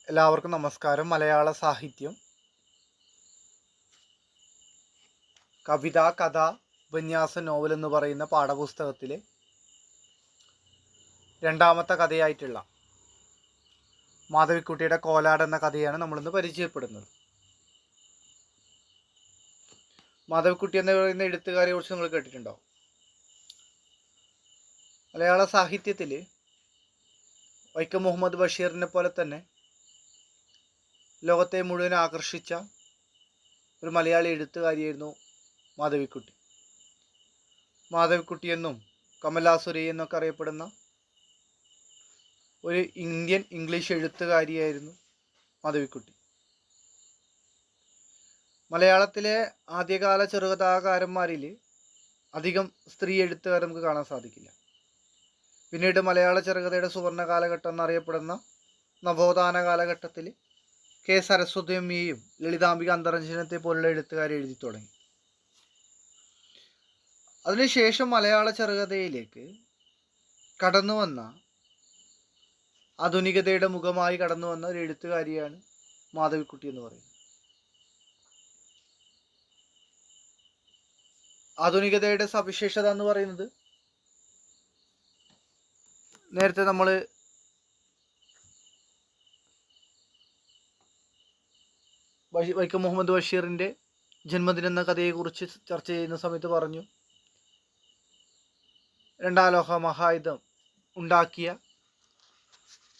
എല്ലാവർക്കും നമസ്കാരം. മലയാള സാഹിത്യം, കവിത, കഥ, ഉപന്യാസം, നോവൽ എന്ന് പറയുന്ന പാഠപുസ്തകത്തിലെ രണ്ടാമത്തെ കഥയായിട്ടുള്ള മാധവിക്കുട്ടിയുടെ കോലാട് എന്ന കഥയാണ് നമ്മളിന്ന് പരിചയപ്പെടുന്നത്. മാധവിക്കുട്ടി എന്ന് പറയുന്ന എഴുത്തുകാരെ കുറിച്ച് നിങ്ങൾ കേട്ടിട്ടുണ്ടോ? മലയാള സാഹിത്യത്തിൽ വൈക്കം മുഹമ്മദ് ബഷീറിനെ പോലെ തന്നെ ലോകത്തെ മുഴുവൻ ആകർഷിച്ച ഒരു മലയാളി എഴുത്തുകാരിയായിരുന്നു മാധവിക്കുട്ടി. മാധവിക്കുട്ടി എന്നും കമലാസുരൈ എന്നൊക്കെ അറിയപ്പെടുന്ന ഒരു ഇന്ത്യൻ ഇംഗ്ലീഷ് എഴുത്തുകാരിയായിരുന്നു മാധവിക്കുട്ടി. മലയാളത്തിലെ ആദ്യകാല ചെറുകഥാകാരന്മാരിൽ അധികം സ്ത്രീ എഴുത്തുകാരെ നമുക്ക് കാണാൻ സാധിക്കില്ല. പിന്നീട് മലയാള ചെറുകഥയുടെ സുവർണ്ണ കാലഘട്ടം എന്നറിയപ്പെടുന്ന നവോത്ഥാന കാലഘട്ടത്തിൽ കെ സരസ്വതിയമ്മയെയും ലളിതാംബിക അന്തർജനത്തെ പോലുള്ള എഴുത്തുകാരെ എഴുതി തുടങ്ങി. അതിനുശേഷം മലയാള ചെറുകഥയിലേക്ക് കടന്നു വന്ന ആധുനികതയുടെ മുഖമായി കടന്നു വന്ന ഒരു എഴുത്തുകാരിയാണ് മാധവിക്കുട്ടി എന്ന് പറയുന്നത്. ആധുനികതയുടെ സവിശേഷത എന്ന് പറയുന്നത്, നേരത്തെ നമ്മൾ വൈക്കം മുഹമ്മദ് ബഷീറിൻ്റെ ജന്മദിനം എന്ന കഥയെക്കുറിച്ച് ചർച്ച ചെയ്യുന്ന സമയത്ത് പറഞ്ഞു, രണ്ടാം ലോക മഹായുദ്ധം ഉണ്ടാക്കിയ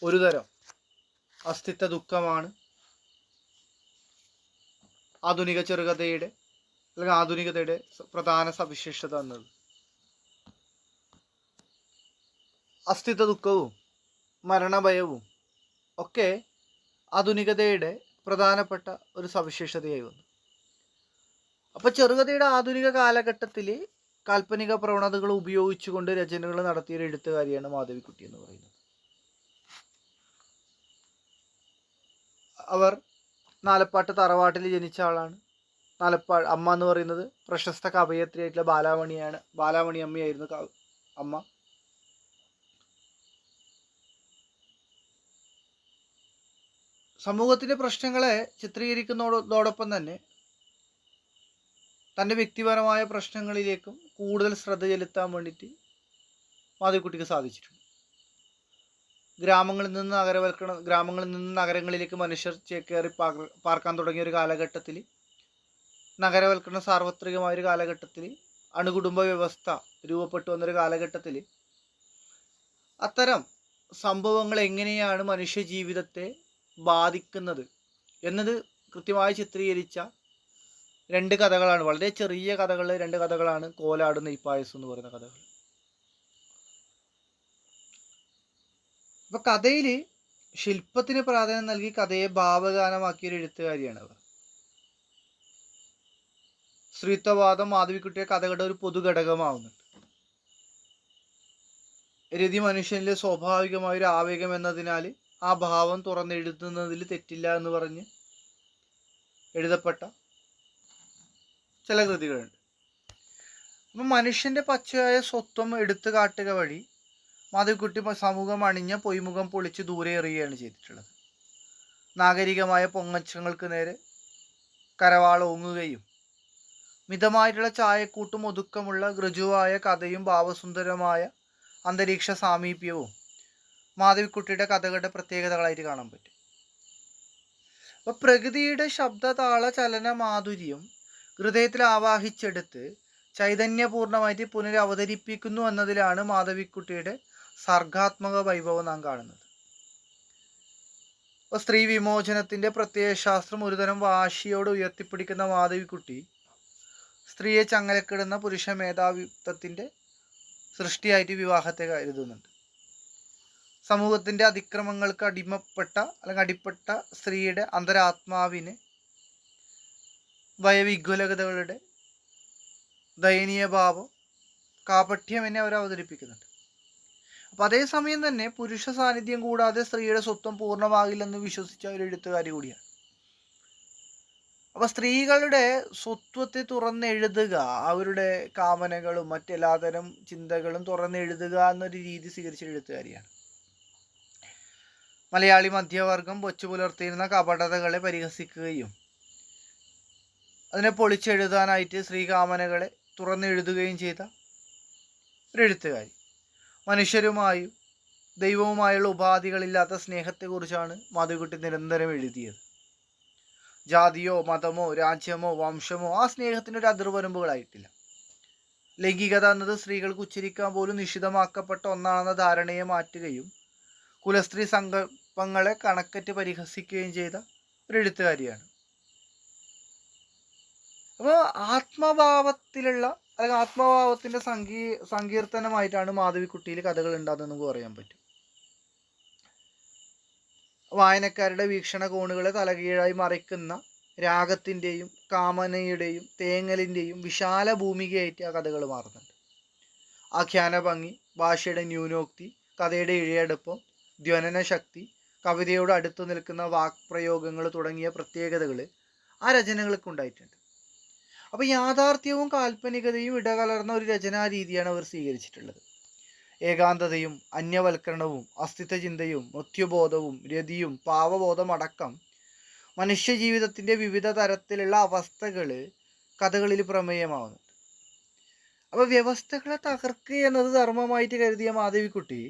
ഒരു തരം അസ്തിത്വ ദുഃഖമാണ് ആധുനിക ചെറുകഥയുടെ അല്ലെങ്കിൽ ആധുനികതയുടെ പ്രധാന സവിശേഷത എന്നത്. അസ്തിത്വ ദുഃഖവും മരണഭയവും ഒക്കെ ആധുനികതയുടെ പ്രധാനപ്പെട്ട ഒരു സവിശേഷതയായി വന്നു. അപ്പോൾ ചെറുകഥയുടെ ആധുനിക കാലഘട്ടത്തിൽ കാൽപ്പനിക പ്രവണതകൾ ഉപയോഗിച്ചുകൊണ്ട് രചനകൾ നടത്തിയ ഒരു എഴുത്തുകാരിയാണ് മാധവിക്കുട്ടി എന്ന് പറയുന്നത്. അവർ നാലപ്പാട്ട് തറവാട്ടിൽ ജനിച്ച ആളാണ്. അമ്മ എന്ന് പറയുന്നത് പ്രശസ്ത കവയത്രിയായിട്ടുള്ള ബാലാമണി അമ്മയായിരുന്നു അമ്മ. സമൂഹത്തിൻ്റെ പ്രശ്നങ്ങളെ ചിത്രീകരിക്കുന്നതോടൊപ്പം തന്നെ തൻ്റെ വ്യക്തിപരമായ പ്രശ്നങ്ങളിലേക്കും കൂടുതൽ ശ്രദ്ധ ചെലുത്താൻ വേണ്ടിയിട്ട് മാധവിക്കുട്ടിക്ക് സാധിച്ചിട്ടുണ്ട്. ഗ്രാമങ്ങളിൽ നിന്ന് നഗരങ്ങളിലേക്ക് മനുഷ്യർ ചേക്കേറി പാർക്കാൻ തുടങ്ങിയ ഒരു കാലഘട്ടത്തിൽ, നഗരവൽക്കരണ സാർവത്രികമായൊരു കാലഘട്ടത്തിൽ, അണുകുടുംബ വ്യവസ്ഥ രൂപപ്പെട്ടു വന്നൊരു കാലഘട്ടത്തിൽ അത്തരം സംഭവങ്ങൾ എങ്ങനെയാണ് മനുഷ്യ ജീവിതത്തെ ബാധിക്കുന്നത് എന്നത് കൃത്യമായി ചിത്രീകരിച്ച രണ്ട് കഥകളാണ്. വളരെ ചെറിയ രണ്ട് കഥകളാണ് കോലാട്, നെയ്പായസം എന്ന് പറയുന്ന കഥകൾ. അപ്പൊ കഥയിൽ ശില്പത്തിന് പ്രാധാന്യം നൽകി കഥയെ ഭാവഗാനമാക്കിയൊരു എഴുത്തുകാരിയാണ് അവർ. സ്ത്രീത്വവാദം മാധവിക്കുട്ടിയെ കഥകളുടെ ഒരു പൊതുഘടകമാവുന്നുണ്ട്. രതി മനുഷ്യനിലെ സ്വാഭാവികമായ ഒരു ആവേഗം എന്നതിനാൽ ആ ഭാവം തുറന്നെഴുതുന്നതിൽ തെറ്റില്ല എന്ന് പറഞ്ഞ് എഴുതപ്പെട്ട ചില കൃതികളുണ്ട്. അപ്പം മനുഷ്യന്റെ പച്ചയായ സ്വത്വം എടുത്തു കാട്ടുക വഴി മാധവിക്കുട്ടി സമൂഹം അണിഞ്ഞ പൊയ്മുഖം പൊളിച്ച് ദൂരെ എറിയുകയാണ് ചെയ്തിട്ടുള്ളത്. നാഗരികമായ പൊങ്ങച്ചങ്ങൾക്ക് നേരെ കരവാളോങ്ങുകയും മിതമായിട്ടുള്ള ചായക്കൂട്ടും ഒതുക്കമുള്ള ഋജുവായ കഥയും ഭാവസുന്ദരമായ അന്തരീക്ഷ സാമീപ്യവും മാധവിക്കുട്ടിയുടെ കഥകളുടെ പ്രത്യേകതകളായിട്ട് കാണാൻ പറ്റും. അപ്പോൾ പ്രകൃതിയുടെ ശബ്ദതാള ചലന മാധുര്യം ഹൃദയത്തിൽ ആവാഹിച്ചെടുത്ത് ചൈതന്യപൂർണമായിട്ട് പുനരവതരിപ്പിക്കുന്നു എന്നതിലാണ് മാധവിക്കുട്ടിയുടെ സർഗാത്മക വൈഭവം നാം കാണുന്നത്. അപ്പോൾ സ്ത്രീ വിമോചനത്തിൻ്റെ പ്രത്യയശാസ്ത്രം ഒരുതരം വാശിയോട് ഉയർത്തിപ്പിടിക്കുന്ന മാധവിക്കുട്ടി സ്ത്രീയെ ചങ്ങലക്കിടുന്ന പുരുഷ മേധാവിത്വത്തിൻ്റെ സൃഷ്ടിയായിട്ട് വിവാഹത്തെ കരുതുന്നുണ്ട്. സമൂഹത്തിൻ്റെ അതിക്രമങ്ങൾക്ക് അടിപ്പെട്ട സ്ത്രീയുടെ അന്തരാത്മാവിനെ ഭയവിഹ്വലതകളുടെ ദയനീയ ഭാവം, കാപഠ്യം എന്നെ അവർ അവതരിപ്പിക്കുന്നുണ്ട്. അപ്പം അതേസമയം തന്നെ പുരുഷ സാന്നിധ്യം കൂടാതെ സ്ത്രീയുടെ സ്വത്വം പൂർണ്ണമാകില്ലെന്ന് വിശ്വസിച്ച ഒരു എഴുത്തുകാരി കൂടിയാണ്. അപ്പം സ്ത്രീകളുടെ സ്വത്വത്തെ തുറന്നെഴുതുക, അവരുടെ കാമനകളും മറ്റെല്ലാതരം ചിന്തകളും തുറന്നെഴുതുക എന്നൊരു രീതി സ്വീകരിച്ച എഴുത്തുകാരിയാണ്. മലയാളി മധ്യവർഗം വച്ചു പുലർത്തിയിരുന്ന കപടതകളെ പരിഹസിക്കുകയും അതിനെ പൊളിച്ചെഴുതാനായിട്ട് ശ്രീകാമനകളെ തുറന്നെഴുതുകയും ചെയ്ത ഒരു എഴുത്തുകാരി. മനുഷ്യരുമായും ദൈവവുമായുള്ള ഉപാധികളില്ലാത്ത സ്നേഹത്തെക്കുറിച്ചാണ് മാധവിക്കുട്ടി നിരന്തരം എഴുതിയത്. ജാതിയോ മതമോ രാജ്യമോ വംശമോ ആ സ്നേഹത്തിനൊരു അതിർവരമ്പുകളായിട്ടില്ല. ലൈംഗികത എന്നത് സ്ത്രീകൾക്ക് ഉച്ചരിക്കാൻ പോലും നിഷിദ്ധമാക്കപ്പെട്ട ഒന്നാണെന്ന ധാരണയെ മാറ്റുകയും കുലസ്ത്രീ സങ്കല്പങ്ങളെ കണക്കറ്റ് പരിഹസിക്കുകയും ചെയ്ത ഒരു എഴുത്തുകാരിയാണ്. അപ്പോൾ ആത്മഭാവത്തിലുള്ള അല്ലെങ്കിൽ ആത്മഭാവത്തിൻ്റെ സങ്കീർത്തനമായിട്ടാണ് മാധവിക്കുട്ടിയിൽ കഥകൾ ഉണ്ടാകുന്നത് നമുക്ക് പറയാൻ പറ്റും. വായനക്കാരുടെ വീക്ഷണകോണുകളെ തലകീഴായി മറിക്കുന്ന രാഗത്തിൻ്റെയും കാമനയുടെയും തേങ്ങലിൻ്റെയും വിശാല ഭൂമികയായിട്ട് ആ കഥകൾ മാറുന്നുണ്ട്. ആഖ്യാന ഭംഗി, ഭാഷയുടെ ന്യൂനോക്തി, കഥയുടെ ഇഴയടുപ്പം, ധ്വനന ശക്തി, കവിതയോട് അടുത്തു നിൽക്കുന്ന വാക്പ്രയോഗങ്ങൾ തുടങ്ങിയ പ്രത്യേകതകൾ ആ രചനകൾക്ക് ഉണ്ടായിട്ടുണ്ട്. അപ്പോൾ യാഥാർത്ഥ്യവും കാൽപ്പനികതയും ഇടകലർന്ന ഒരു രചനാരീതിയാണ് അവർ സ്വീകരിച്ചിട്ടുള്ളത്. ഏകാന്തതയും അന്യവൽക്കരണവും അസ്തിത്വചിന്തയും മൃത്യുബോധവും രതിയും പാവബോധം അടക്കം മനുഷ്യജീവിതത്തിൻ്റെ വിവിധ തരത്തിലുള്ള അവസ്ഥകൾ കഥകളിൽ പ്രമേയമാവുന്നുണ്ട്. അപ്പോൾ വ്യവസ്ഥകളെ തകർക്കുക എന്നത് ധർമ്മമായിട്ട് കരുതിയ മാധവിക്കുട്ടി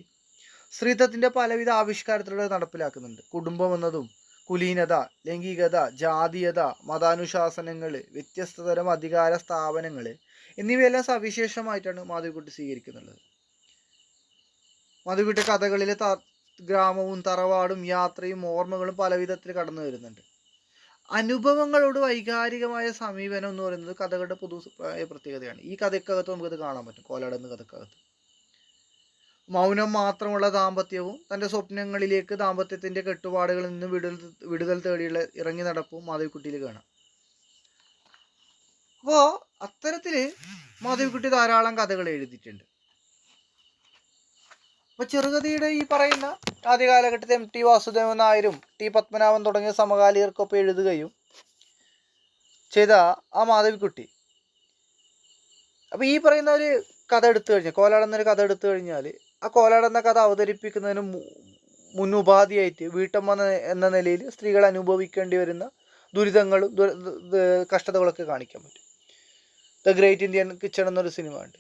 സ്ത്രീത്വത്തിൻ്റെ പലവിധ ആവിഷ്കാരത്തിലൂടെ നടപ്പിലാക്കുന്നുണ്ട്. കുടുംബം എന്നതും കുലീനത, ലൈംഗികത, ജാതീയത, മതാനുശാസനങ്ങൾ, വ്യത്യസ്ത തരം അധികാര സ്ഥാപനങ്ങൾ എന്നിവയെല്ലാം സവിശേഷമായിട്ടാണ് മാധവിക്കുട്ടി സ്വീകരിക്കുന്നുള്ളത്. മാധവിക്കുട്ടി കഥകളിലെ ഗ്രാമവും തറവാടും യാത്രയും ഓർമ്മകളും പല വിധത്തിൽ കടന്നു വരുന്നുണ്ട്. അനുഭവങ്ങളോട് വൈകാരികമായ സമീപനം എന്ന് പറയുന്നത് കഥകളുടെ പൊതു പ്രത്യേകതയാണ്. ഈ കഥക്കകത്ത് നമുക്കത് കാണാൻ പറ്റും. കോലാട് എന്ന കഥക്കകത്ത് മൗനം മാത്രമുള്ള ദാമ്പത്യവും തൻ്റെ സ്വപ്നങ്ങളിലേക്ക് ദാമ്പത്യത്തിൻ്റെ കെട്ടുപാടുകളിൽ നിന്ന് വിടുതൽ തേടിയുള്ള ഇറങ്ങി നടപ്പും മാധവിക്കുട്ടിയിൽ കാണാം. അപ്പോൾ അത്തരത്തിൽ മാധവിക്കുട്ടി ധാരാളം കഥകൾ എഴുതിയിട്ടുണ്ട്. അപ്പോൾ ചെറുകഥയുടെ ഈ പറയുന്ന ആദ്യ കാലഘട്ടത്തിൽ എം ടി വാസുദേവൻ നായരും ടി പത്മനാഭൻ തുടങ്ങിയ സമകാലികർക്കൊപ്പം എഴുതുകയും ചെയ്ത ആ മാധവിക്കുട്ടി, അപ്പോൾ ഈ പറയുന്ന ഒരു കഥ എടുത്തു കഴിഞ്ഞാൽ, കോലാട് എന്നൊരു കഥ എടുത്തു കഴിഞ്ഞാൽ ആ കോലാട് എന്ന കഥ അവതരിപ്പിക്കുന്നതിന് മുന്നുപാധിയായിട്ട് വീട്ടമ്മ എന്ന നിലയിൽ സ്ത്രീകൾ അനുഭവിക്കേണ്ടി വരുന്ന ദുരിതങ്ങളും കഷ്ടതകളൊക്കെ കാണിക്കാൻ പറ്റും. ദ ഗ്രേറ്റ് ഇന്ത്യൻ കിച്ചൺ എന്നൊരു സിനിമ ഉണ്ട്.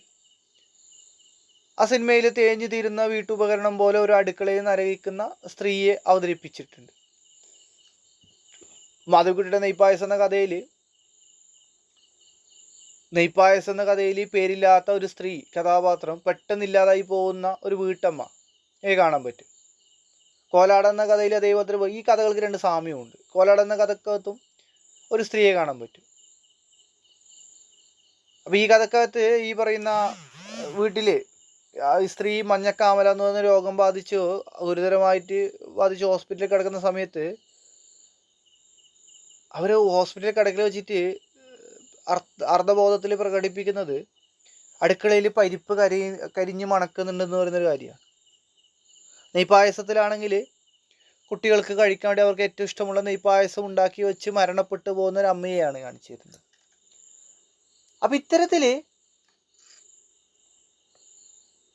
ആ സിനിമയിൽ തേഞ്ഞു തീരുന്ന വീട്ടുപകരണം പോലെ ഒരു അടുക്കളയിൽ നരകിക്കുന്ന സ്ത്രീയെ അവതരിപ്പിച്ചിട്ടുണ്ട്. മാധവിക്കുട്ടിയുടെ നെയ്പായസം എന്ന കഥയിൽ പേരില്ലാത്ത ഒരു സ്ത്രീ കഥാപാത്രം പെട്ടെന്നില്ലാതായി പോകുന്ന ഒരു വീട്ടമ്മ കാണാൻ പറ്റും. കോലാട് എന്ന കഥയിൽ ദൈവത്തിന് ഈ കഥകൾക്ക് രണ്ട് സാമ്യമുണ്ട്. കോലാട് എന്ന കഥക്കകത്തും ഒരു സ്ത്രീയെ കാണാൻ പറ്റും. അപ്പോൾ ഈ കഥക്കകത്ത് ഈ പറയുന്ന വീട്ടിൽ ഈ സ്ത്രീ മഞ്ഞക്കാമല എന്ന് പറയുന്ന രോഗം ഗുരുതരമായിട്ട് ബാധിച്ച് ഹോസ്പിറ്റലിൽ കിടക്കുന്ന സമയത്ത് അവർ ഹോസ്പിറ്റലിൽ കിടക്കൽ വെച്ചിട്ട് അർദ്ധബോധത്തിൽ പ്രകടിപ്പിക്കുന്നത് അടുക്കളയിൽ പരിപ്പ് കരിഞ്ഞ് മണക്കുന്നുണ്ടെന്ന് പറയുന്നൊരു കാര്യമാണ്. നെയ്പായസത്തിലാണെങ്കിൽ കുട്ടികൾക്ക് കഴിക്കാൻ വേണ്ടി അവർക്ക് ഏറ്റവും ഇഷ്ടമുള്ള നെയ്പായസം ഉണ്ടാക്കി വെച്ച് മരണപ്പെട്ടു പോകുന്ന ഒരു അമ്മയെയാണ് കാണിച്ചിരുന്നത്. അപ്പം ഇത്തരത്തിൽ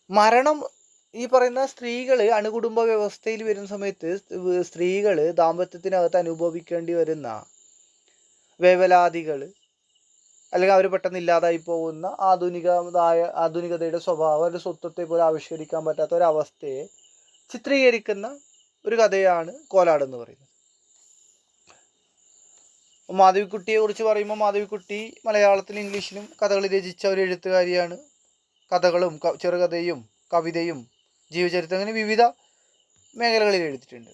മരണം ഈ പറയുന്ന സ്ത്രീകൾ അണുകുടുംബ വ്യവസ്ഥയിൽ വരുന്ന സമയത്ത് സ്ത്രീകൾ ദാമ്പത്യത്തിനകത്ത് അനുഭവിക്കേണ്ടി വരുന്ന വേവലാതികൾ, അല്ലെങ്കിൽ അവർ പെട്ടെന്ന് ഇല്ലാതായി പോകുന്ന ആധുനികതയുടെ സ്വഭാവം, അവരുടെ സ്വത്വത്തെ പോലും ആവിഷ്കരിക്കാൻ പറ്റാത്ത ഒരവസ്ഥയെ ചിത്രീകരിക്കുന്ന ഒരു കഥയാണ് കോലാട് എന്ന് പറയുന്നത്. മാധവിക്കുട്ടിയെ കുറിച്ച് പറയുമ്പോൾ മാധവിക്കുട്ടി മലയാളത്തിലും ഇംഗ്ലീഷിലും കഥകൾ രചിച്ച ഒരു എഴുത്തുകാരിയാണ്. കഥകളും ചെറുകഥയും കവിതയും ജീവചരിത്രം അങ്ങനെ വിവിധ മേഖലകളിൽ എഴുതിയിട്ടുണ്ട്.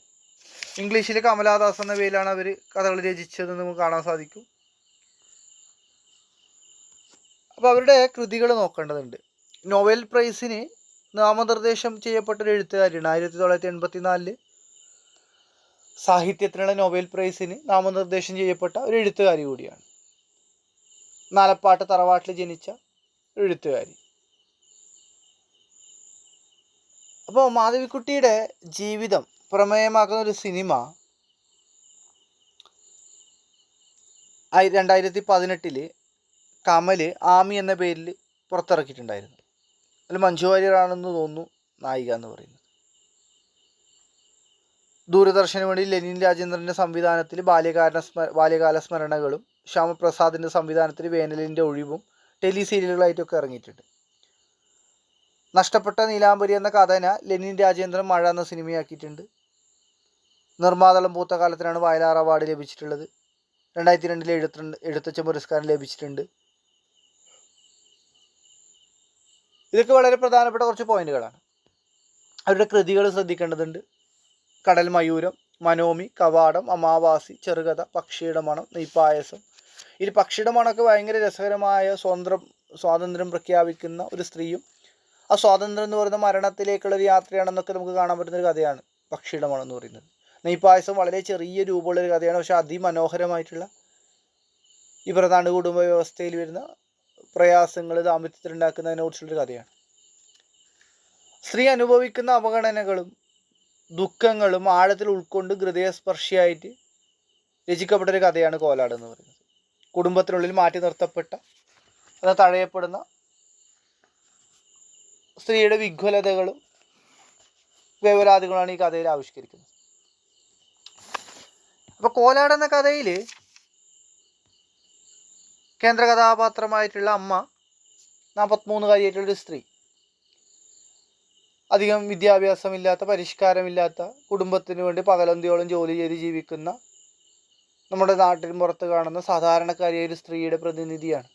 ഇംഗ്ലീഷിൽ കമലാദാസ് എന്ന പേരിലാണ് അവർ കഥകൾ രചിച്ചതെന്ന് നമുക്ക് കാണാൻ സാധിക്കും. അപ്പോൾ അവരുടെ കൃതികൾ നോക്കേണ്ടതുണ്ട്. നോവൽ പ്രൈസിന് നാമനിർദ്ദേശം ചെയ്യപ്പെട്ടൊരു എഴുത്തുകാരിയാണ്. 1984 സാഹിത്യത്തിനുള്ള നോബൽ പ്രൈസിന് നാമനിർദ്ദേശം ചെയ്യപ്പെട്ട ഒരു എഴുത്തുകാരി കൂടിയാണ്. നാലപ്പാട്ട് തറവാട്ടിൽ ജനിച്ച എഴുത്തുകാരി. അപ്പോൾ മാധവിക്കുട്ടിയുടെ ജീവിതം പ്രമേയമാക്കുന്ന ഒരു സിനിമ 2018 കമൽ ആമി എന്ന പേരിൽ പുറത്തിറക്കിയിട്ടുണ്ടായിരുന്നു. അതിൽ മഞ്ജു വാര്യറാണെന്ന് തോന്നുന്നു നായിക എന്ന് പറയുന്നത്. ദൂരദർശന് വേണ്ടി ലെനിൻ രാജേന്ദ്രൻ്റെ സംവിധാനത്തിൽ ബാല്യകാല സ്മരണകളും ശ്യാമപ്രസാദിൻ്റെ സംവിധാനത്തിൽ വേനലിൻ്റെ ഒഴിവും ടെലി സീരിയലുകളായിട്ടൊക്കെ ഇറങ്ങിയിട്ടുണ്ട്. നഷ്ടപ്പെട്ട നീലാംബരി എന്ന കഥന ലെനിൻ രാജേന്ദ്രൻ മഴ എന്ന സിനിമയാക്കിയിട്ടുണ്ട്. നിർമ്മാതളം പൂത്ത കാലത്തിനാണ് വയലാർ അവാർഡ് ലഭിച്ചിട്ടുള്ളത്. 2002 എഴുത്തച്ഛൻ പുരസ്കാരം ലഭിച്ചിട്ടുണ്ട്. ഇതൊക്കെ വളരെ പ്രധാനപ്പെട്ട കുറച്ച് പോയിന്റുകളാണ്. അവരുടെ കൃതികൾ ശ്രദ്ധിക്കേണ്ടതുണ്ട്. കടൽ മയൂരം, മനോമി, കവാടം, അമാവാസി, ചെറുകഥ, പക്ഷിയുടെ മണം, നെയ്പായസം. ഇതിൽ പക്ഷിയുടെ മണമൊക്കെ ഭയങ്കര രസകരമായ സ്വാതന്ത്ര്യം പ്രഖ്യാപിക്കുന്ന ഒരു സ്ത്രീയും ആ സ്വാതന്ത്ര്യം എന്ന് പറയുന്ന മരണത്തിലേക്കുള്ളൊരു യാത്രയാണെന്നൊക്കെ നമുക്ക് കാണാൻ പറ്റുന്നൊരു കഥയാണ് പക്ഷിയുടെ മണം എന്ന് പറയുന്നത്. നെയ്പായസം വളരെ ചെറിയ രൂപമുള്ളൊരു കഥയാണ്, പക്ഷെ അതിമനോഹരമായിട്ടുള്ള ഈ പ്രധാന കുടുംബ വ്യവസ്ഥയിൽ വരുന്ന പ്രയാസങ്ങൾ ദാമ്പത്യത്തിലുണ്ടാക്കുന്നതിനെ കുറിച്ചുള്ളൊരു കഥയാണ്. സ്ത്രീ അനുഭവിക്കുന്ന അവഗണനകളും ദുഃഖങ്ങളും ആഴത്തിൽ ഉൾക്കൊണ്ട് ഹൃദയസ്പർശിയായിട്ട് രചിക്കപ്പെട്ടൊരു കഥയാണ് കോലാട് എന്ന് പറയുന്നത്. കുടുംബത്തിനുള്ളിൽ മാറ്റി നിർത്തപ്പെട്ട അത് തഴയപ്പെടുന്ന സ്ത്രീയുടെ വിഹ്വലതകളും വേവലാതികളാണ് ഈ കഥയിൽ ആവിഷ്കരിക്കുന്നത്. അപ്പോൾ കോലാട് എന്ന കഥയിൽ കേന്ദ്ര കഥാപാത്രമായിട്ടുള്ള അമ്മ 43-കാരിയായിട്ടുള്ളൊരു സ്ത്രീ, അധികം വിദ്യാഭ്യാസമില്ലാത്ത, പരിഷ്കാരമില്ലാത്ത, കുടുംബത്തിന് വേണ്ടി പകലന്തിയോളം ജോലി ചെയ്ത് ജീവിക്കുന്ന, നമ്മുടെ നാട്ടിൻ പുറത്ത് കാണുന്ന സാധാരണക്കാരിയായ ഒരു സ്ത്രീയുടെ പ്രതിനിധിയാണ്.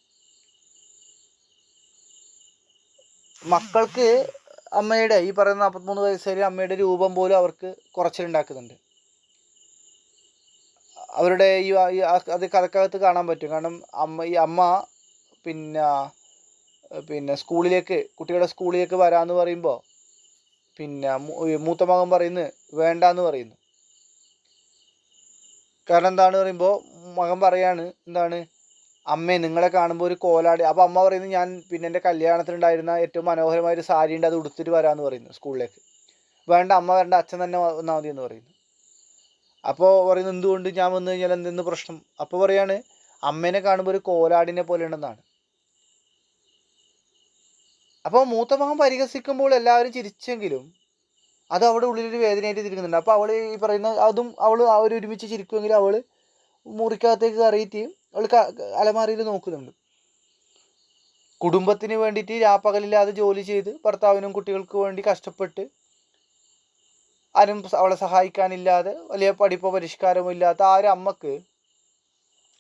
മക്കൾക്ക് അമ്മയുടെ ഈ പറയുന്ന 43 വയസ്സുകാരി അമ്മയുടെ രൂപം പോലും അവർക്ക് കുറച്ചിലുണ്ടാക്കുന്നുണ്ട്. അവരുടെ അത് കഥക്കകത്ത് കാണാൻ പറ്റും. കാരണം അമ്മ പിന്നെ കുട്ടികളുടെ സ്കൂളിലേക്ക് വരാമെന്ന് പറയുമ്പോൾ മൂത്ത മകൻ പറയുന്നത് വേണ്ടാന്ന് പറയുന്നു. കാരണം എന്താണ് പറയുമ്പോൾ മകൻ പറയാണ്, എന്താണ് അമ്മേ നിങ്ങളെ കാണുമ്പോൾ ഒരു കോലാടി. അപ്പോൾ അമ്മ പറയുന്നത് ഞാൻ എൻ്റെ കല്യാണത്തിനുണ്ടായിരുന്ന ഏറ്റവും മനോഹരമായൊരു സാരി ഉണ്ട്, അത് ഉടുത്തിട്ട് വരാമെന്ന് പറയുന്നു സ്കൂളിലേക്ക്. വേണ്ട, അമ്മ വരണ്ട, അച്ഛൻ തന്നെ വന്നാൽ മതി എന്ന് പറയുന്നു. അപ്പോൾ പറയുന്നത് എന്തുകൊണ്ട് ഞാൻ വന്നു കഴിഞ്ഞാൽ എന്തെന്ന് പ്രശ്നം? അപ്പോൾ പറയാണ് അമ്മേനെ കാണുമ്പോൾ ഒരു കോലാടിനെ പോലെ ഉണ്ടെന്നാണ്. അപ്പോൾ മൂത്ത മകൻ പരിഹസിക്കുമ്പോൾ എല്ലാവരും ചിരിച്ചെങ്കിലും അത് അവിടെ ഉള്ളിലൊരു വേദനയായിട്ട് തിരിക്കുന്നുണ്ട്. അപ്പോൾ അവൾ ഈ പറയുന്ന അവൾ ഒരുമിച്ച് ചിരിക്കുമെങ്കിലും അവൾ മുറിക്കകത്തേക്ക് കയറിയിട്ട് അവൾ അലമാരയിൽ നോക്കുന്നുണ്ട്. കുടുംബത്തിന് വേണ്ടിയിട്ട് രാപ്പകലില്ലാതെ ജോലി ചെയ്ത് ഭർത്താവിനും കുട്ടികൾക്ക് വേണ്ടി കഷ്ടപ്പെട്ട് ആരും അവളെ സഹായിക്കാനില്ലാതെ വലിയ പഠിപ്പോ പരിഷ്കാരമോ ഇല്ലാത്ത ആ ഒരു അമ്മക്ക്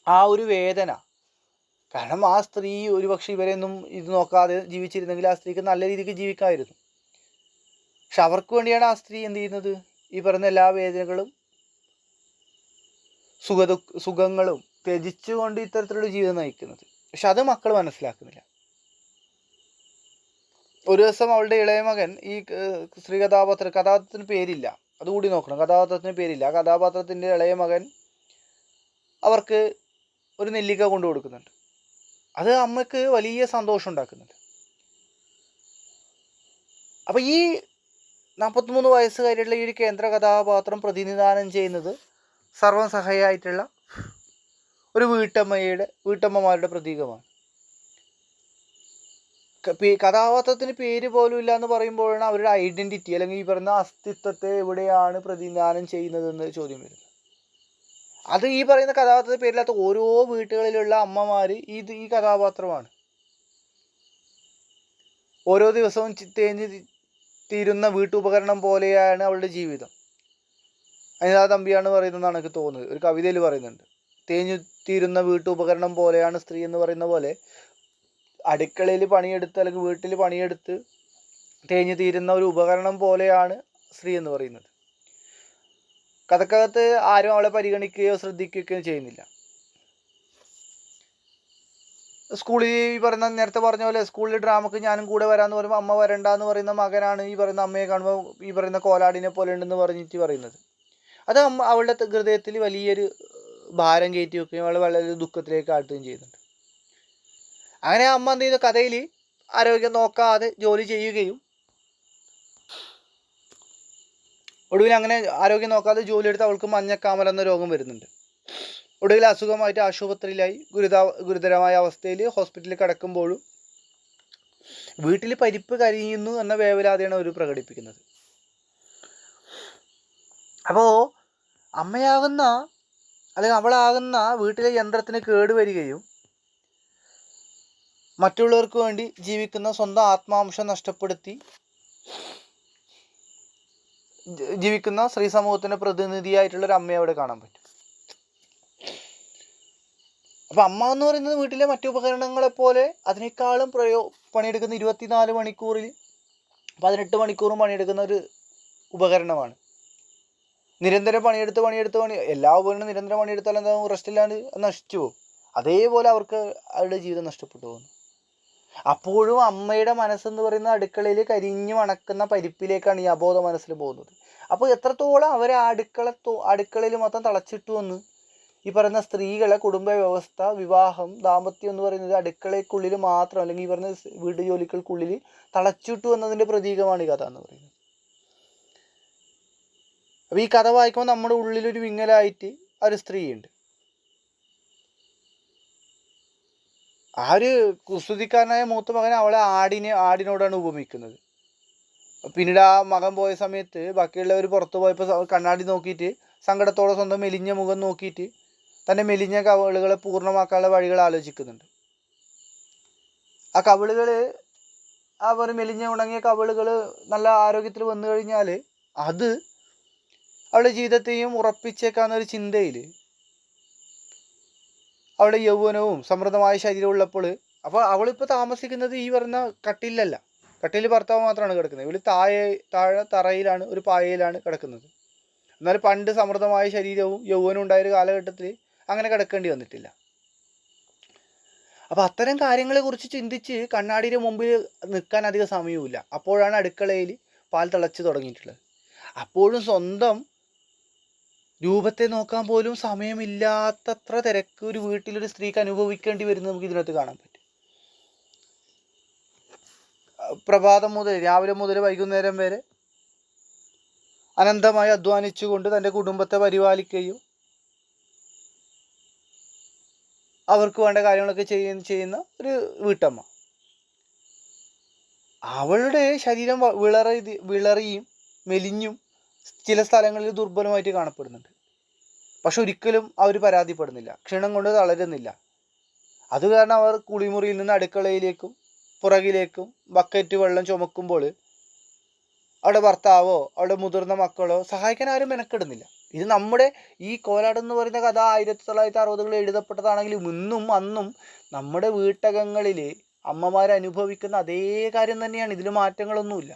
ആ ഒരു വേദന, കാരണം ആ സ്ത്രീ ഒരുപക്ഷെ ഇവരെയൊന്നും ഇത് നോക്കാതെ ജീവിച്ചിരുന്നെങ്കിൽ ആ സ്ത്രീക്ക് നല്ല രീതിക്ക് ജീവിക്കാമായിരുന്നു. പക്ഷെ അവർക്ക് വേണ്ടിയാണ് ആ സ്ത്രീ എന്ത് ചെയ്യുന്നത്? ഈ പറയുന്ന എല്ലാ വേദനകളും സുഖങ്ങളും ത്യജിച്ചുകൊണ്ട് ഇത്തരത്തിലുള്ള ജീവിതം നയിക്കുന്നത്. പക്ഷെ അത് മക്കൾ മനസ്സിലാക്കുന്നില്ല. ഒരു ദിവസം അവളുടെ ഇളയ മകൻ, ഈ സ്ത്രീ കഥാപാത്രത്തിന് പേരില്ല, അതുകൂടി നോക്കണം, കഥാപാത്രത്തിന് പേരില്ല. കഥാപാത്രത്തിൻ്റെ ഇളയ മകൻ അവർക്ക് ഒരു നെല്ലിക്ക കൊണ്ടു കൊടുക്കുന്നുണ്ട്. അത് അമ്മയ്ക്ക് വലിയ സന്തോഷം ഉണ്ടാക്കുന്നുണ്ട്. അപ്പം ഈ 43 വയസ്സുകാരിയുള്ള ഈ ഒരു കേന്ദ്ര കഥാപാത്രം പ്രതിനിധാനം ചെയ്യുന്നത് സർവസഹായിട്ടുള്ള ഒരു വീട്ടമ്മമാരുടെ പ്രതീകമാണ്. കഥാപാത്രത്തിന് പേര് പോലും ഇല്ല എന്ന് പറയുമ്പോഴാണ് അവരുടെ ഐഡൻറ്റിറ്റി അല്ലെങ്കിൽ ഈ പറയുന്ന അസ്തിത്വത്തെ എവിടെയാണ് പ്രതിനിധാനം ചെയ്യുന്നതെന്ന് ചോദ്യം വരുന്നത്. അത് ഈ പറയുന്ന കഥാപാത്രത്തിന് പേരില്ലാത്ത ഓരോ വീട്ടുകളിലുള്ള അമ്മമാർ ഈ കഥാപാത്രമാണ്. ഓരോ ദിവസവും തേഞ്ഞ് തീരുന്ന വീട്ടുപകരണം പോലെയാണ് അവളുടെ ജീവിതം. അനിതാ തമ്പിയാണ് പറയുന്നതെന്നാണ് എനിക്ക് തോന്നുന്നത്. ഒരു കവിതയിൽ പറയുന്നുണ്ട്, തേഞ്ഞു തീരുന്ന വീട്ടുപകരണം പോലെയാണ് സ്ത്രീ എന്ന് പറയുന്ന പോലെ അടുക്കളയിൽ പണിയെടുത്ത് അല്ലെങ്കിൽ വീട്ടിൽ പണിയെടുത്ത് തേഞ്ഞു തീരുന്ന ഒരു ഉപകരണം പോലെയാണ് സ്ത്രീ എന്ന് പറയുന്നത്. കഥക്കകത്ത് ആരും അവളെ പരിഗണിക്കുകയോ ശ്രദ്ധിക്കുകയോ ചെയ്യുന്നില്ല. സ്കൂളിൽ ഈ പറയുന്ന നേരത്തെ പറഞ്ഞ പോലെ സ്കൂളിൽ ഡ്രാമക്ക് ഞാനും കൂടെ വരാമെന്ന് പറയുമ്പോൾ അമ്മ വരണ്ടെന്ന് പറയുന്ന മകനാണ് ഈ പറയുന്ന അമ്മയെ കാണുമ്പോൾ ഈ പറയുന്ന കോലാടിനെ പോലെ ഉണ്ടെന്ന് പറഞ്ഞിട്ട് പറയുന്നത്. അത് അവളുടെ ഹൃദയത്തിൽ വലിയൊരു ഭാരം കയറ്റി വെക്കുകയും അവളെ വളരെ ദുഃഖത്തിലേക്ക് ആഴ്ത്തുകയും ചെയ്യുന്നുണ്ട്. അങ്ങനെ അമ്മ എന്ത് ചെയ്തു, കഥയിൽ ആരോഗ്യം നോക്കാതെ ജോലി ചെയ്യുകയും ഒടുവിൽ അങ്ങനെ ആരോഗ്യം നോക്കാതെ ജോലി എടുത്ത് അവൾക്ക് മഞ്ഞക്കാമൽ എന്ന രോഗം വരുന്നുണ്ട്. ഒടുവിൽ അസുഖമായിട്ട് ആശുപത്രിയിലായി ഗുരുതരമായ അവസ്ഥയിൽ ഹോസ്പിറ്റലിൽ കിടക്കുമ്പോഴും വീട്ടിൽ പരിപ്പ് കരിയുന്നു എന്ന വേവലാതിയാണ് അവർ പ്രകടിപ്പിക്കുന്നത്. അപ്പോൾ അമ്മയാകുന്ന അല്ലെങ്കിൽ അവളാകുന്ന വീട്ടിലെ യന്ത്രത്തിന് കേടുവരികയും മറ്റുള്ളവർക്ക് വേണ്ടി ജീവിക്കുന്ന സ്വന്തം ആത്മാംശം നഷ്ടപ്പെടുത്തി ജീവിക്കുന്ന സ്ത്രീ സമൂഹത്തിൻ്റെ പ്രതിനിധിയായിട്ടുള്ളൊരു അമ്മയെ അവിടെ കാണാൻ പറ്റും. അപ്പം അമ്മ എന്ന് പറയുന്നത് വീട്ടിലെ മറ്റു ഉപകരണങ്ങളെപ്പോലെ അതിനേക്കാളും പണിയെടുക്കുന്ന 24 മണിക്കൂറിൽ 18 മണിക്കൂറും പണിയെടുക്കുന്ന ഒരു ഉപകരണമാണ്. നിരന്തരം പണിയെടുത്ത് എല്ലാ ഉപകരണവും നിരന്തരം പണിയെടുത്താലും എന്താ റെസ്റ്റില്ലാണ്ട് നശിച്ചു പോകും. അതേപോലെ അവർക്ക് അവരുടെ ജീവിതം നഷ്ടപ്പെട്ടു പോകുന്നു. അപ്പോഴും അമ്മയുടെ മനസ്സെന്ന് പറയുന്ന അടുക്കളയിൽ കരിഞ്ഞു മണക്കുന്ന പരിപ്പിലേക്കാണ് ഈ അബോധ മനസ്സിൽ പോകുന്നത്. അപ്പോൾ എത്രത്തോളം അവരെ അടുക്കളയിൽ മൊത്തം തളച്ചിട്ടു എന്ന് ഈ പറയുന്ന സ്ത്രീകളെ കുടുംബ വ്യവസ്ഥ, വിവാഹം, ദാമ്പത്യം എന്ന് പറയുന്നത് അടുക്കളയ്ക്കുള്ളിൽ മാത്രം അല്ലെങ്കിൽ ഈ പറയുന്ന വീട്ടു ജോലികൾക്കുള്ളിൽ തളച്ചിട്ടു എന്നതിൻ്റെ പ്രതീകമാണ് ഈ കഥ എന്ന് പറയുന്നത്. അപ്പോൾ ഈ കഥ വായിക്കുമ്പോൾ നമ്മുടെ ഉള്ളിലൊരു വിങ്ങലായിട്ട് ഒരു സ്ത്രീയുണ്ട്. ആ ഒരു കുസൃതിക്കാരനായ മൂത്ത മകൻ അവളെ ആടിനോടാണ് ഉപമിക്കുന്നത്. പിന്നീട് ആ മകൻ പോയ സമയത്ത് ബാക്കിയുള്ളവർ പുറത്ത് പോയപ്പോൾ കണ്ണാടി നോക്കിയിട്ട് സങ്കടത്തോടെ സ്വന്തം മെലിഞ്ഞ മുഖം നോക്കിയിട്ട് തൻ്റെ മെലിഞ്ഞ കവിളുകളെ പൂർണ്ണമാക്കാനുള്ള വഴികൾ ആലോചിക്കുന്നുണ്ട്. ആ കവിളുകൾ അവർ മെലിഞ്ഞ ഉണങ്ങിയ കവിളുകൾ നല്ല ആരോഗ്യത്തിൽ വന്നു കഴിഞ്ഞാൽ അത് അവളുടെ ജീവിതത്തെയും ഉറപ്പിച്ചേക്കാവുന്ന ഒരു ചിന്തയിൽ അവളുടെ യൗവനവും സമൃദ്ധമായ ശരീരം ഉള്ളപ്പോൾ അപ്പോൾ അവളിപ്പോൾ താമസിക്കുന്നത് ഈ പറഞ്ഞ കട്ടിലല്ല. കട്ടിൽ ഭർത്താവ് മാത്രമാണ് കിടക്കുന്നത്. ഇവൾ താഴെ തറയിലാണ്, ഒരു പായയിലാണ് കിടക്കുന്നത്. എന്നാൽ പണ്ട് സമൃദ്ധമായ ശരീരവും യൗവനവും ഉണ്ടായൊരു കാലഘട്ടത്തിൽ അങ്ങനെ കിടക്കേണ്ടി വന്നിട്ടില്ല. അപ്പോൾ അത്തരം കാര്യങ്ങളെക്കുറിച്ച് ചിന്തിച്ച് കണ്ണാടിയുടെ മുമ്പിൽ നിൽക്കാൻ അധികം സമയവുമില്ല. അപ്പോഴാണ് അടുക്കളയിൽ പാൽ തിളച്ച് തുടങ്ങിയിട്ടുള്ളത്. അപ്പോഴും സ്വന്തം രൂപത്തെ നോക്കാൻ പോലും സമയമില്ലാത്തത്ര തിരക്ക് ഒരു വീട്ടിലൊരു സ്ത്രീക്ക് അനുഭവിക്കേണ്ടി വരുന്നത് നമുക്ക് ഇതിനകത്ത് കാണാൻ പറ്റും. പ്രഭാതം മുതൽ രാവിലെ മുതൽ വൈകുന്നേരം വരെ അനന്തമായി അധ്വാനിച്ചുകൊണ്ട് തൻ്റെ കുടുംബത്തെ പരിപാലിക്കുകയും അവർക്ക് വേണ്ട കാര്യങ്ങളൊക്കെ ചെയ്യുന്ന ഒരു വീട്ടമ്മ. അവളുടെ ശരീരം വിളറിയും മെലിഞ്ഞും ചില സ്ഥലങ്ങളിൽ ദുർബലമായിട്ട് കാണപ്പെടുന്നുണ്ട്. പക്ഷെ ഒരിക്കലും അവർ പരാതിപ്പെടുന്നില്ല, ക്ഷീണം കൊണ്ട് തളരുന്നില്ല. അത് കാരണം അവർ കുളിമുറിയിൽ നിന്ന് അടുക്കളയിലേക്കും പുറകിലേക്കും ബക്കറ്റ് വെള്ളം ചുമക്കുമ്പോൾ അവിടെ ഭർത്താവോ അവിടെ മുതിർന്ന മക്കളോ സഹായിക്കാൻ ആരും മെനക്കെടുന്നില്ല. ഇത് നമ്മുടെ ഈ കോലാട് എന്ന് പറയുന്ന കഥ 1960-കളിൽ എഴുതപ്പെട്ടതാണെങ്കിലും ഇന്നും അന്നും നമ്മുടെ വീട്ടകങ്ങളിൽ അമ്മമാർ അനുഭവിക്കുന്ന അതേ കാര്യം തന്നെയാണ്. ഇതിൽ മാറ്റങ്ങളൊന്നുമില്ല.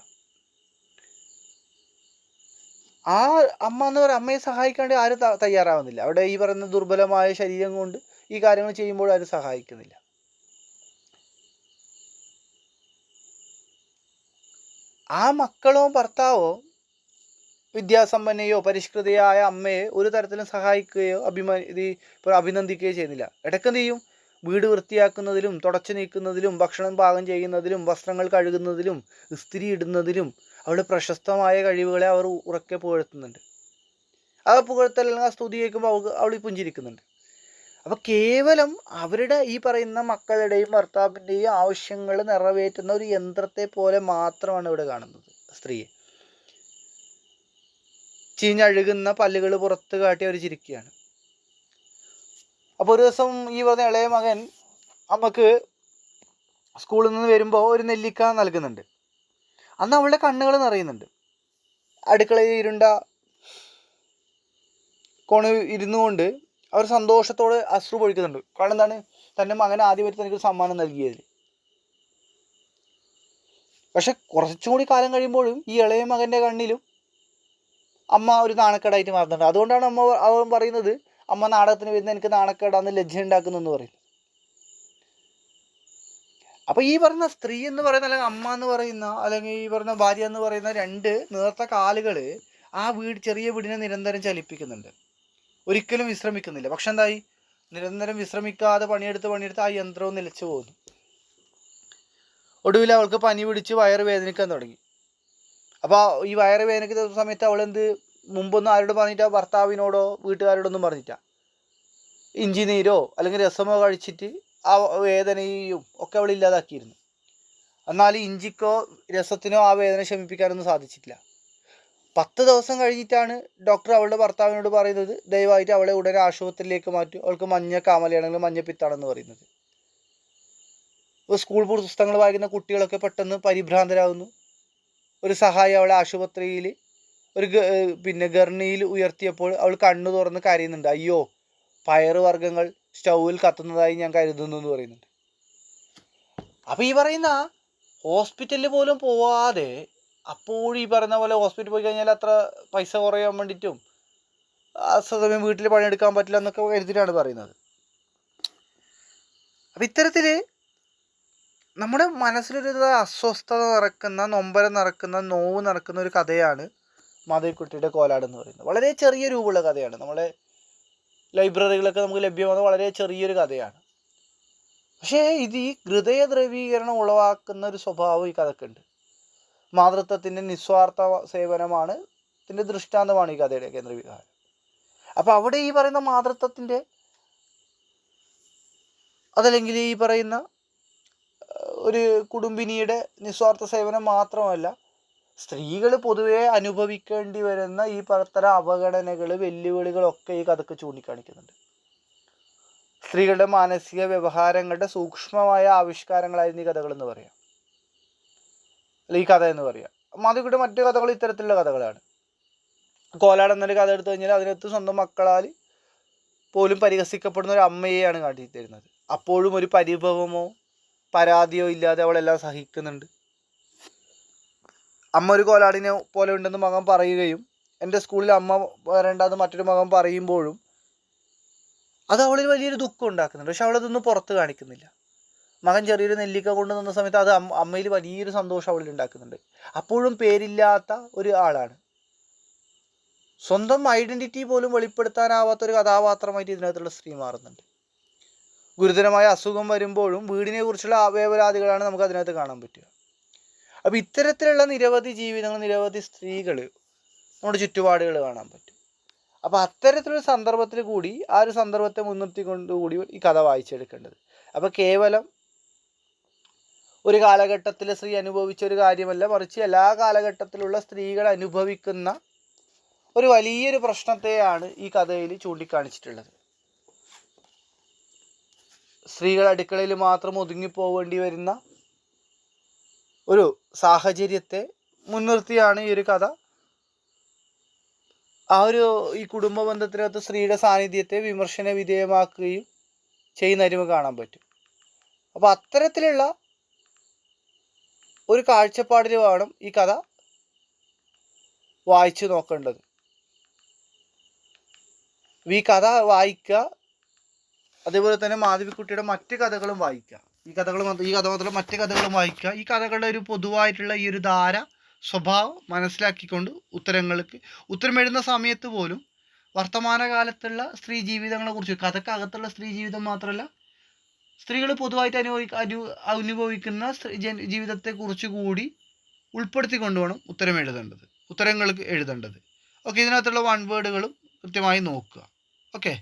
ആ അമ്മ എന്ന് പറയുന്ന അമ്മയെ സഹായിക്കാണ്ട് ആരും തയ്യാറാവുന്നില്ല. അവിടെ ഈ പറയുന്ന ദുർബലമായ ശരീരം കൊണ്ട് ഈ കാര്യങ്ങൾ ചെയ്യുമ്പോൾ ആരും സഹായിക്കുന്നില്ല. ആ മക്കളോ ഭർത്താവോ വിദ്യാസമ്പന്നയോ പരിഷ്കൃതയായ അമ്മയെ ഒരു തരത്തിലും സഹായിക്കുകയോ അഭിനന്ദിക്കുകയോ ചെയ്യുന്നില്ല. ഇടയ്ക്കെന്ത് ചെയ്യും? വീട് വൃത്തിയാക്കുന്നതിലും തുടച്ചു നീക്കുന്നതിലും ഭക്ഷണം പാകം ചെയ്യുന്നതിലും വസ്ത്രങ്ങൾ കഴുകുന്നതിലും ഇസ്തിരി ഇടുന്നതിലും അവളുടെ പ്രശസ്തമായ കഴിവുകളെ അവർ ഉറക്കെ പുകഴ്ത്തുന്നുണ്ട്. ആ പുകഴ്ത്തൽ അല്ലെങ്കിൽ ആ സ്തുതി കേൾക്കുമ്പോൾ അവൾ പുഞ്ചിരിക്കുന്നുണ്ട്. അപ്പോൾ കേവലം അവരുടെ ഈ പറയുന്ന മക്കളുടെയും ഭർത്താവിൻ്റെയും ആവശ്യങ്ങൾ നിറവേറ്റുന്ന ഒരു യന്ത്രത്തെ പോലെ മാത്രമാണ് ഇവിടെ കാണുന്നത് സ്ത്രീയെ. ചീഞ്ഞഴുകുന്ന പല്ലുകൾ പുറത്ത് കാട്ടി അവർ ചിരിക്കുകയാണ്. അപ്പോൾ ഒരു ദിവസം ഈ പറഞ്ഞ ഇളയ മകൻ അമ്മക്ക് സ്കൂളിൽ നിന്ന് വരുമ്പോൾ ഒരു നെല്ലിക്ക നൽകുന്നുണ്ട്. അന്ന് അവളുടെ കണ്ണുകൾ നിറയുന്നുണ്ട്. അടുക്കളയിൽ ഇരുണ്ട കോണ് ഇരുന്നു കൊണ്ട് അവർ സന്തോഷത്തോടെ അശ്രു പൊഴിക്കുന്നുണ്ട്. കാരണം എന്താണ്? തൻ്റെ മകൻ ആദ്യമായിട്ട് തനിക്കൊരു സമ്മാനം നൽകിയതിൽ. പക്ഷെ കുറച്ചും കൂടി കാലം കഴിയുമ്പോഴും ഈ ഇളയ മകൻ്റെ കണ്ണിലും അമ്മ ഒരു നാണക്കേടായിട്ട് മാറുന്നുണ്ട്. അതുകൊണ്ടാണ് അവൻ പറയുന്നത് അമ്മ നാടകത്തിന് വരുന്ന എനിക്ക് നാണക്കേടാന്ന് ലജ്ജ ഉണ്ടാക്കുന്നെന്ന് പറയുന്നത്. അപ്പോൾ ഈ പറയുന്ന സ്ത്രീ എന്ന് പറയുന്ന അല്ലെങ്കിൽ അമ്മ എന്ന് പറയുന്ന അല്ലെങ്കിൽ ഈ പറയുന്ന ഭാര്യ എന്ന് പറയുന്ന രണ്ട് നേർത്ത കാലുകൾ ആ ചെറിയ വീടിനെ നിരന്തരം ചലിപ്പിക്കുന്നുണ്ട്. ഒരിക്കലും വിശ്രമിക്കുന്നില്ല. പക്ഷെ എന്തായി? നിരന്തരം വിശ്രമിക്കാതെ പണിയെടുത്ത് ആ യന്ത്രവും നിലച്ചു പോകുന്നു. ഒടുവിൽ അവൾക്ക് പനി പിടിച്ച് വയറ് വേദനിക്കാൻ തുടങ്ങി. അപ്പോൾ ഈ വയറ് വേദനിക്കുന്ന സമയത്ത് അവളെന്ത് മുമ്പൊന്നും ആരോട് പറഞ്ഞിട്ടാ? ഭർത്താവിനോടോ വീട്ടുകാരോടൊന്നും പറഞ്ഞിട്ടാ. ഇഞ്ചി നീരോ അല്ലെങ്കിൽ രസമോ കഴിച്ചിട്ട് ആ വേദനയും ഒക്കെ അവൾ ഇല്ലാതാക്കിയിരുന്നു. എന്നാൽ ഇഞ്ചിക്കോ രസത്തിനോ ആ വേദന ശമിപ്പിക്കാനൊന്നും സാധിച്ചിട്ടില്ല. 10 ദിവസം കഴിഞ്ഞിട്ടാണ് ഡോക്ടർ അവളുടെ ഭർത്താവിനോട് പറയുന്നത് ദയവായിട്ട് അവളെ ഉടനെ ആശുപത്രിയിലേക്ക് മാറ്റും, അവൾക്ക് മഞ്ഞ കാമലയാണെങ്കിൽ മഞ്ഞപ്പിത്താണെന്ന് പറയുന്നത്. ഇപ്പോൾ സ്കൂൾ പുസ്തകങ്ങൾ വായിക്കുന്ന കുട്ടികളൊക്കെ പെട്ടെന്ന് പരിഭ്രാന്തരാകുന്നു. ഒരു സഹായി അവളെ ആശുപത്രിയിൽ ഒരു ഗർണിയിൽ ഉയർത്തിയപ്പോൾ അവൾ കണ്ണു തുറന്ന് കരയുന്നുണ്ട്. അയ്യോ, പയറുവർഗ്ഗങ്ങൾ സ്റ്റൗവിൽ കത്തുന്നതായി ഞാൻ കരുതുന്നു എന്ന് പറയുന്നുണ്ട്. അപ്പോൾ ഈ പറയുന്ന ഹോസ്പിറ്റലിൽ പോലും പോവാതെ അപ്പോഴും ഈ പറയുന്ന പോലെ ഹോസ്പിറ്റലിൽ പോയി കഴിഞ്ഞാൽ അത്ര പൈസ കുറയാൻ വേണ്ടിയിട്ടും ആ സമയം വീട്ടിൽ പണിയെടുക്കാൻ പറ്റില്ല എന്നൊക്കെ കരുതിയിട്ടാണ് പറയുന്നത്. അപ്പം ഇത്തരത്തിൽ നമ്മുടെ മനസ്സിലൊരു അസ്വസ്ഥത നിറക്കുന്ന, നൊമ്പരം നിറക്കുന്ന, നോവ് നിറക്കുന്ന ഒരു കഥയാണ് മാധവിക്കുട്ടിയുടെ കോലാട് എന്ന് പറയുന്നത്. വളരെ ചെറിയ രൂപമുള്ള കഥയാണ്. നമ്മുടെ ലൈബ്രറികളൊക്കെ നമുക്ക് ലഭ്യമാകുന്ന വളരെ ചെറിയൊരു കഥയാണ്. പക്ഷേ ഇത് ഈ ഹൃദയ ദ്രവീകരണം ഉളവാക്കുന്ന ഒരു സ്വഭാവം ഈ കഥക്കുണ്ട്. മാതൃത്വത്തിൻ്റെ നിസ്വാർത്ഥ സേവനമാണ് ഇതിൻ്റെ ദൃഷ്ടാന്തമാണ് ഈ കഥയുടെ കേന്ദ്രവികാരം. അപ്പോൾ അവിടെ ഈ പറയുന്ന മാതൃത്വത്തിൻ്റെ, അതല്ലെങ്കിൽ ഈ പറയുന്ന ഒരു കുടുംബിനിയുടെ നിസ്വാർത്ഥ സേവനം മാത്രമല്ല, സ്ത്രീകൾ പൊതുവെ അനുഭവിക്കേണ്ടി വരുന്ന ഈ പരത്തര അവഗണനകൾ, വെല്ലുവിളികളൊക്കെ ഈ കഥക്ക് ചൂണ്ടിക്കാണിക്കുന്നുണ്ട്. സ്ത്രീകളുടെ മാനസിക വ്യവഹാരങ്ങളുടെ സൂക്ഷ്മമായ ആവിഷ്കാരങ്ങളായിരുന്നു ഈ കഥകളെന്ന് പറയാം, അല്ല ഈ കഥ എന്ന് പറയാം. മാധവിക്കുട്ടി മറ്റു കഥകൾ ഇത്തരത്തിലുള്ള കഥകളാണ്. കോലാട് എന്നൊരു കഥ എടുത്തു കഴിഞ്ഞാൽ അതിനകത്ത് സ്വന്തം മക്കളാൽ പോലും പരിഹസിക്കപ്പെടുന്ന ഒരു അമ്മയെയാണ് കാട്ടിത്തരുന്നത്. അപ്പോഴും ഒരു പരിഭവമോ പരാതിയോ ഇല്ലാതെ അവളെല്ലാം സഹിക്കുന്നുണ്ട്. അമ്മ ഒരു കോലാടിനെ പോലെ ഉണ്ടെന്ന് മകൻ പറയുകയും എൻ്റെ സ്കൂളിൽ അമ്മ വരണ്ടെന്ന് മറ്റൊരു മകൻ പറയുമ്പോഴും അത് അവളിൽ വലിയൊരു ദുഃഖം ഉണ്ടാക്കുന്നുണ്ട്. പക്ഷെ അവളതൊന്നും പുറത്ത് കാണിക്കുന്നില്ല. മകൻ ചെറിയൊരു നെല്ലിക്ക കൊണ്ടു നിന്ന സമയത്ത് അത് അമ്മയിൽ വലിയൊരു സന്തോഷം അവളിൽ ഉണ്ടാക്കുന്നുണ്ട്. അപ്പോഴും പേരില്ലാത്ത ഒരു ആളാണ്. സ്വന്തം ഐഡൻറ്റിറ്റി പോലും വെളിപ്പെടുത്താനാവാത്തൊരു കഥാപാത്രമായിട്ട് ഇതിനകത്തുള്ള സ്ത്രീ മാറുന്നുണ്ട്. ഗുരുതരമായ അസുഖം വരുമ്പോഴും വീടിനെ കുറിച്ചുള്ള വേവലാതികളാണ് നമുക്ക് അതിനകത്ത് കാണാൻ പറ്റുക. അപ്പോൾ ഇത്തരത്തിലുള്ള നിരവധി ജീവിതങ്ങൾ, നിരവധി സ്ത്രീകൾ നമ്മുടെ ചുറ്റുപാടുകൾ കാണാൻ പറ്റും. അപ്പോൾ അത്തരത്തിലൊരു സന്ദർഭത്തിൽ കൂടി ആ ഒരു സന്ദർഭത്തെ മുൻനിർത്തിക്കൊണ്ടുകൂടി ഈ കഥ വായിച്ചെടുക്കേണ്ടത്. അപ്പോൾ കേവലം ഒരു കാലഘട്ടത്തിൽ സ്ത്രീ അനുഭവിച്ച ഒരു കാര്യമല്ല, മറിച്ച് എല്ലാ കാലഘട്ടത്തിലുള്ള സ്ത്രീകൾ അനുഭവിക്കുന്ന ഒരു വലിയൊരു പ്രശ്നത്തെയാണ് ഈ കഥയിൽ ചൂണ്ടിക്കാണിച്ചിട്ടുള്ളത്. സ്ത്രീകൾ അടുക്കളയിൽ മാത്രം ഒതുങ്ങിപ്പോവേണ്ടി വരുന്ന ഒരു സാഹചര്യത്തെ മുൻനിർത്തിയാണ് ഈ ഒരു കഥ. ഈ കുടുംബ ബന്ധത്തിനകത്ത് സ്ത്രീയുടെ സാന്നിധ്യത്തെ വിമർശന വിധേയമാക്കുകയും ചെയ്യുന്നതിന് നമുക്ക് കാണാൻ പറ്റും. അപ്പോൾ അത്തരത്തിലുള്ള ഒരു കാഴ്ചപ്പാടിൽ വേണം ഈ കഥ വായിച്ചു നോക്കേണ്ടത്. ഈ കഥ വായിക്കുക, അതേപോലെ തന്നെ മാധവിക്കുട്ടിയുടെ മറ്റ് കഥകളും വായിക്കുക. ഈ കഥ മാത്രമല്ല മറ്റ് കഥകളും വായിക്കുക. ഈ കഥകളുടെ ഒരു പൊതുവായിട്ടുള്ള ഈ ഒരു ധാര, സ്വഭാവം മനസ്സിലാക്കിക്കൊണ്ട് ഉത്തരം എഴുതുന്ന സമയത്ത് പോലും വർത്തമാനകാലത്തുള്ള സ്ത്രീ ജീവിതങ്ങളെക്കുറിച്ച്, കഥക്കകത്തുള്ള സ്ത്രീ ജീവിതം മാത്രമല്ല, സ്ത്രീകൾ പൊതുവായിട്ട് അനുഭവിക്കുന്ന ജീവിതത്തെക്കുറിച്ച് കൂടി ഉൾപ്പെടുത്തിക്കൊണ്ട് വേണം ഉത്തരങ്ങൾക്ക് എഴുതേണ്ടത്. ഓക്കെ, ഇതിനകത്തുള്ള വൺ വേർഡുകളും കൃത്യമായി നോക്കുക. ഓക്കെ.